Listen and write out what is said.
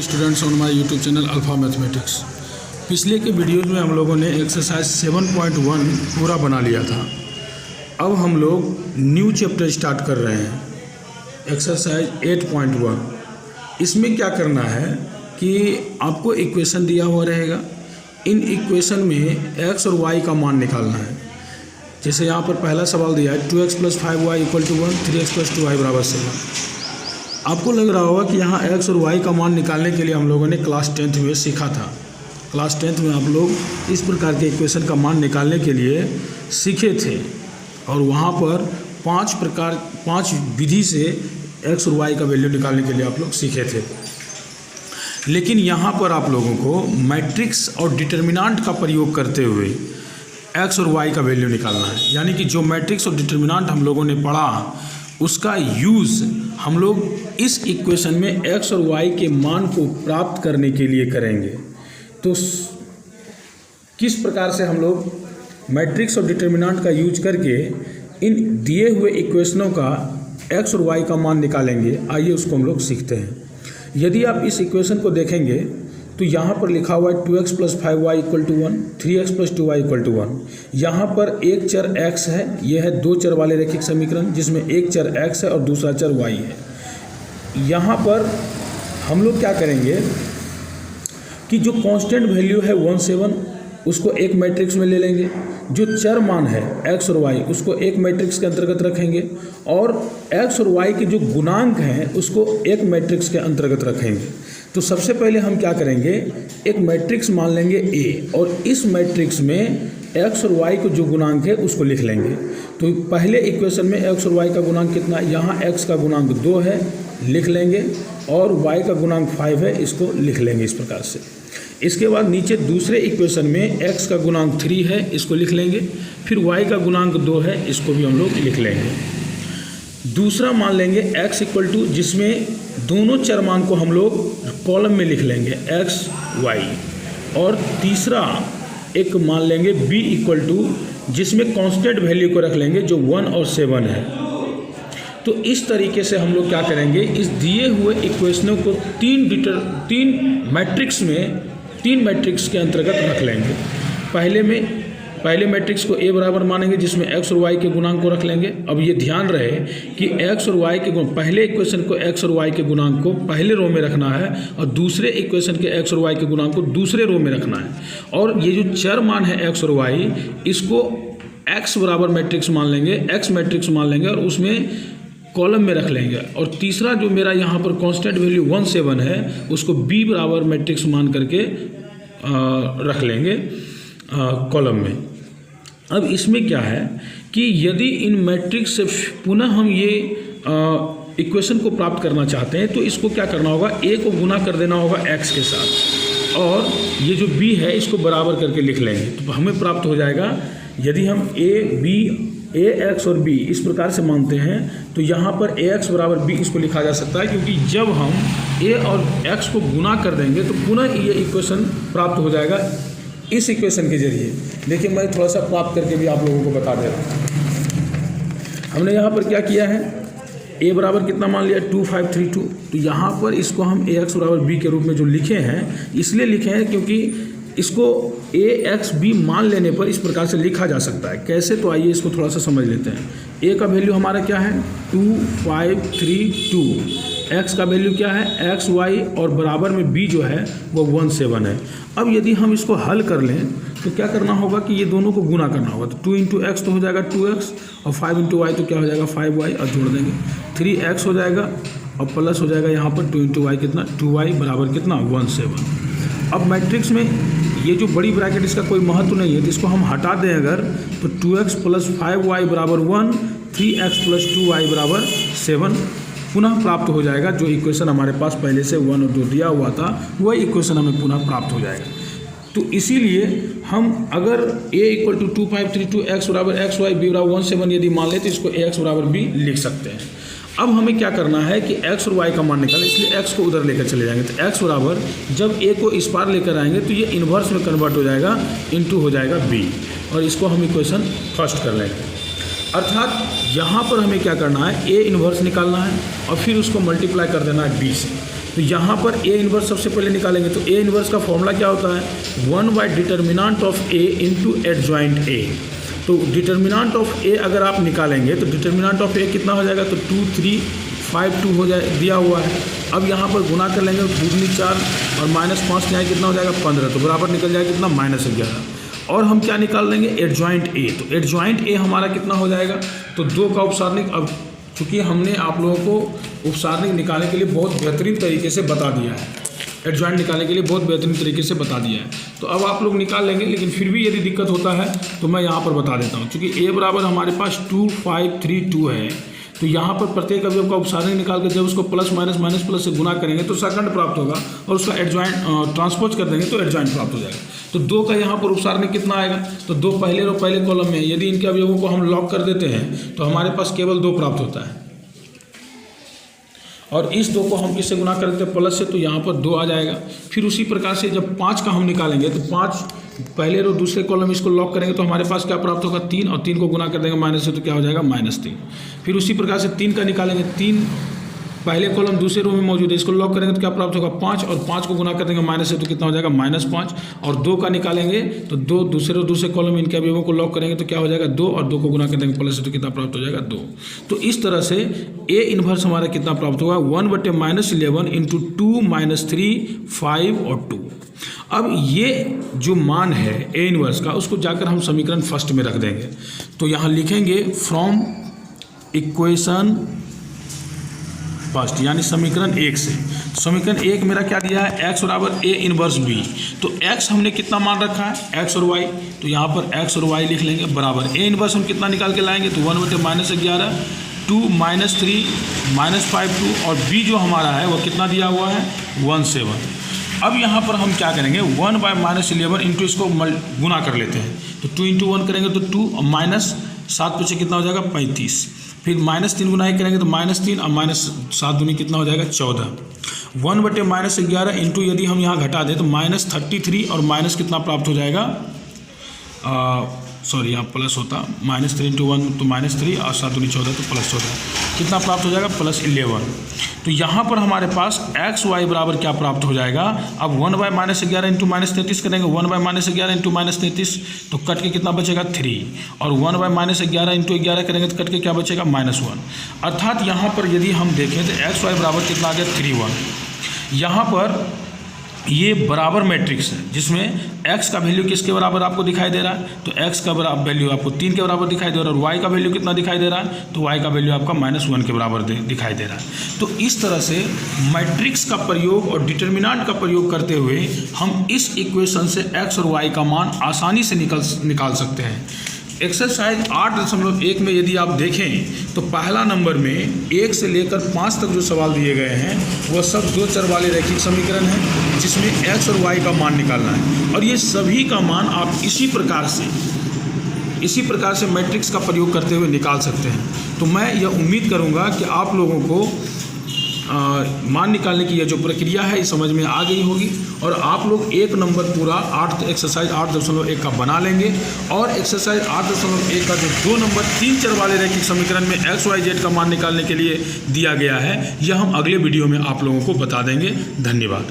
Students on my YouTube channel alpha mathematics. पिछले के videos में हम लोगों ने एक्सरसाइज 7.1 पूरा बना लिया था। अब हम लोग न्यू चैप्टर स्टार्ट कर रहे हैं, एक्सरसाइज 8.1। इसमें क्या करना है कि आपको इक्वेशन दिया हुआ रहेगा, इन इक्वेशन में x और y का मान निकालना है। जैसे यहाँ पर पहला सवाल दिया है 2x + 5y = 1, 3x + 2y = 7। आपको लग रहा होगा कि यहाँ x और y का मान निकालने के लिए हम लोगों ने क्लास 10th में सीखा था। क्लास 10th में आप लोग इस प्रकार के इक्वेशन का मान निकालने के लिए सीखे थे और वहाँ पर 5 विधि से x और y का वैल्यू निकालने के लिए आप लोग सीखे थे। लेकिन यहाँ पर आप लोगों को मैट्रिक्स और डिटर्मिनेंट का प्रयोग करते हुए x और y का वैल्यू निकालना है। यानी कि जो मैट्रिक्स और डिटर्मिनेंट हम लोगों ने पढ़ा उसका यूज़ हम लोग इस इक्वेशन में x और y के मान को प्राप्त करने के लिए करेंगे। तो किस प्रकार से हम लोग मैट्रिक्स और डिटर्मिनेंट का यूज करके इन दिए हुए इक्वेशनों का x और y का मान निकालेंगे, आइए उसको हम लोग सीखते हैं। यदि आप इस इक्वेशन को देखेंगे तो यहाँ पर लिखा हुआ है 2x + 5y = 1, 3x + 2y = 1। यहाँ पर एक चर x है, यह है दो चर वाले रैखिक समीकरण जिसमें एक चर x है और दूसरा चर y है। यहाँ पर हम लोग क्या करेंगे कि जो कांस्टेंट वैल्यू है 17 उसको एक मैट्रिक्स में ले लेंगे, जो चर मान है x और y उसको एक मैट्रिक्स के अंतर्गत रखेंगे और x और y के जो गुणांक हैं उसको एक मैट्रिक्स के अंतर्गत रखेंगे। तो सबसे पहले हम क्या करेंगे, एक मैट्रिक्स मान लेंगे A और इस मैट्रिक्स में x और y को जो गुणांक है उसको लिख लेंगे। तो पहले इक्वेशन में x और y का गुणांक कितना है, यहाँ x का गुणांक 2 है, लिख लेंगे, और y का गुणांक 5 है, इसको लिख लेंगे इस प्रकार से। इसके बाद नीचे दूसरे इक्वेशन में x का गुणांक 3 है, इसको लिख लेंगे, फिर y का गुणांक 2 है, इसको भी हम लोग लिख लेंगे। दूसरा मान लेंगे x = जिसमें दोनों चर मान को हम लोग कॉलम में लिख लेंगे x y, और तीसरा एक मान लेंगे b = जिसमें कांस्टेंट वैल्यू को रख लेंगे जो 1 और 7 है। तो इस तरीके से हम लोग क्या करेंगे, इस दिए हुए इक्वेशनों को तीन मैट्रिक्स के अंतर्गत रख लेंगे। पहले मैट्रिक्स को A बराबर मानेंगे जिसमें x और y के गुणांक को रख लेंगे। अब ये ध्यान रहे कि x और y के पहले इक्वेशन को x और y के गुणांक को पहले रो में रखना है और दूसरे इक्वेशन के x और y के गुणांक को दूसरे रो में रखना है। और ये जो चर मान है x और y इसको x बराबर मैट्रिक्स मान लेंगे, x मैट्रिक्स मान लेंगे और उसमें कॉलम में रख लेंगे। और तीसरा जो मेरा यहाँ पर कांस्टेंट वैल्यू 17 है उसको b बराबर मैट्रिक्स मान करके रख लेंगे कॉलम में। अब इसमें क्या है कि यदि इन मैट्रिक्स से पुनः हम ये इक्वेशन को प्राप्त करना चाहते हैं तो इसको क्या करना होगा, a को गुना कर देना होगा x के साथ और ये जो b है इसको बराबर करके लिख लेंगे। तो हमें प्राप्त हो जाएगा, यदि हम ax और b इस प्रकार से मानते हैं तो यहाँ पर ax = b इसको लिखा जा सकता है, क्योंकि जब हम a और x को गुना कर देंगे तो पुनः ये इक्वेशन प्राप्त हो जाएगा इस इक्वेशन के जरिए। देखिए मैं थोड़ा सा प्राप्त करके भी आप लोगों को बता दे रहा हूँ। हमने यहाँ पर क्या किया है, a बराबर कितना मान लिया 2532। तो यहाँ पर इसको हम ax = b के रूप में जो लिखे हैं इसलिए लिखे हैं क्योंकि इसको ax b मान लेने पर इस प्रकार से लिखा जा सकता है। कैसे, तो आइए इसको थोड़ा सा समझ लेते हैं। a का वैल्यू हमारा क्या है 2532, x का वैल्यू क्या है x y और बराबर में b जो है वो 17 है। अब यदि हम इसको हल कर लें तो क्या करना होगा कि ये दोनों को गुना करना होगा। तो 2 × x तो हो जाएगा 2x और 5 × y तो क्या हो जाएगा 5y और जोड़ देंगे 3x हो जाएगा और प्लस हो जाएगा यहाँ पर 2 × y कितना 2y बराबर कितना 17। अब मैट्रिक्स में ये जो बड़ी ब्रैकेट इसका कोई महत्व नहीं है, तो इसको हम हटा दें अगर तो 2x + 5y = 1, 3x + 2y = 7 पुनः प्राप्त हो जाएगा। जो इक्वेशन हमारे पास पहले से 1 और 2 दिया हुआ था वह इक्वेशन हमें पुनः प्राप्त हो जाएगा। तो इसीलिए हम अगर a = 2532, x = x, y, b = 17 यदि मान लें तो इसको ax = b लिख सकते हैं। अब हमें क्या करना है कि x और y का मान निकालें, इसलिए x को उधर लेकर चले जाएंगे। तो x बराबर जब a को इस पार लेकर आएंगे तो ये इन्वर्स में कन्वर्ट हो जाएगा, इनटू हो जाएगा b, और इसको हम इक्वेशन फर्स्ट कर लेंगे। अर्थात यहाँ पर हमें क्या करना है, a इन्वर्स निकालना है और फिर उसको मल्टीप्लाई कर देना है b से। तो यहाँ पर ए इन्वर्स सबसे पहले निकालेंगे। तो ए इन्वर्स का फॉर्मूला क्या होता है, 1 determinant of A into adjoint A. तो डिटर्मिनेंट ऑफ ए अगर आप निकालेंगे तो डिटर्मिनेंट ऑफ ए कितना हो जाएगा, तो 2 3 5 2 हो जाए दिया हुआ है। अब यहाँ पर गुना कर लेंगे, दूनी 4 और -5 क्या है, कितना हो जाएगा 15, तो बराबर निकल जाएगा कितना -11। और हम क्या निकाल लेंगे, एडजॉइंट ए। तो एडजॉइंट ए हमारा कितना हो जाएगा, तो 2 का उपसारणिक। अब चूँकि हमने आप लोगों को उपसारणिक निकालने के लिए बहुत बेहतरीन तरीके से बता दिया है, एडजॉइंट निकालने के लिए बहुत बेहतरीन तरीके से बता दिया है, तो अब आप लोग निकाल लेंगे। लेकिन फिर भी यदि दिक्कत होता है तो मैं यहाँ पर बता देता हूँ। चूँकि ए बराबर हमारे पास 2 5 3 2 है, तो यहाँ पर प्रत्येक अवयव का उपसारणिक निकाल कर जब उसको प्लस माइनस माइनस प्लस से गुना करेंगे तो सेकंड प्राप्त होगा, और उसका एडजॉइंट ट्रांसपोज कर देंगे तो एडजॉइंट प्राप्त हो जाएगा। तो 2 का यहाँ पर उपसारणिक कितना आएगा, तो 2 पहले कॉलम में यदि इनके अवयवों को हम लॉक कर देते हैं तो हमारे पास केवल 2 प्राप्त होता है। और इस 2 को हम किससे गुना कर देते हैं, प्लस से, तो यहाँ पर 2 आ जाएगा। फिर उसी प्रकार से जब 5 का हम निकालेंगे तो 5 पहले रो दूसरे कॉलम इसको लॉक करेंगे तो हमारे पास क्या प्राप्त होगा, 3, और 3 को गुना कर देंगे माइनस से तो क्या हो जाएगा -3। फिर उसी प्रकार से 3 का निकालेंगे, 3 पहले कॉलम दूसरे रो में मौजूद है, इसको लॉक करेंगे तो क्या प्राप्त होगा 5, और 5 को गुना कर देंगे माइनस से तो कितना हो जाएगा -5। और 2 का निकालेंगे तो 2 दूसरे कॉलम इनके अवयवों को लॉक करेंगे तो क्या हो जाएगा 2, और 2 को गुना कर देंगे प्लस से तो कितना प्राप्त हो जाएगा 2। तो इस तरह से ए इन्वर्स हमारा कितना प्राप्त होगा, 1/-11 इंटू 2 -3 5 और 2। अब ये जो मान है ए इन्वर्स का, उसको जाकर हम समीकरण फर्स्ट में रख देंगे। तो यहाँ लिखेंगे फ्रॉम इक्वेशन फर्स्ट, यानी समीकरण 1 से। समीकरण 1 मेरा क्या दिया है, x बराबर ए इन्वर्स बी। तो x हमने कितना मान रखा है, x और y, तो यहाँ पर x और y लिख लेंगे बराबर ए इन्वर्स हम कितना निकाल के लाएंगे, तो 1/-11 2 -3 -5 2, और b जो हमारा है वो कितना दिया हुआ है 17। अब यहाँ पर हम क्या करेंगे, 1/-11 इंटू इसको गुना कर लेते हैं। तो 2 × 1 करेंगे तो 2, और -7 पीछे कितना हो जाएगा 35। फिर -3 गुना करेंगे तो -3, और -7 दूनी कितना हो जाएगा 14। 1/-11 इंटू यदि हम यहाँ घटा दें तो -33, और माइनस कितना प्राप्त हो जाएगा, सॉरी यहाँ प्लस होता, -3 × 1 तो -3, और 7 दूनी 14 तो +14, कितना प्राप्त हो जाएगा +11। तो यहाँ पर हमारे पास x y बराबर क्या प्राप्त हो जाएगा, अब 1/-11 इंटू -33 करेंगे, 1/-11 इंटू -33 तो कट के कितना बचेगा 3, और 1/-11 इंटू 11 करेंगे तो कट के क्या बचेगा -1। अर्थात यहाँ पर यदि हम देखें तो x y बराबर कितना आ गया 3 1। यहाँ पर ये बराबर मैट्रिक्स है जिसमें x का वैल्यू किसके बराबर आपको दिखाई दे रहा है, तो x का वैल्यू आपको 3 के बराबर दिखाई दे रहा है, और y का वैल्यू कितना दिखाई दे रहा है, तो y का वैल्यू आपका -1 के बराबर दिखाई दे रहा है। तो इस तरह से मैट्रिक्स का प्रयोग और डिटर्मिनेंट का प्रयोग करते हुए हम इस इक्वेशन से x और y का मान आसानी से निकाल सकते हैं। एक्सरसाइज 8.1 में यदि आप देखें तो पहला नंबर में 1 से लेकर 5 तक जो सवाल दिए गए हैं वह सब 2 चर वाले रैखिक समीकरण हैं जिसमें x और y का मान निकालना है, और ये सभी का मान आप इसी प्रकार से मैट्रिक्स का प्रयोग करते हुए निकाल सकते हैं। तो मैं यह उम्मीद करूंगा कि आप लोगों को मान निकालने की यह जो प्रक्रिया है ये समझ में आ गई होगी, और आप लोग एक नंबर पूरा एक्सरसाइज 8.1 का बना लेंगे, और एक्सरसाइज 8.1 का जो 2 नंबर 3 चर वाले रैखिक समीकरण में x y z का मान निकालने के लिए दिया गया है, यह हम अगले वीडियो में आप लोगों को बता देंगे। धन्यवाद।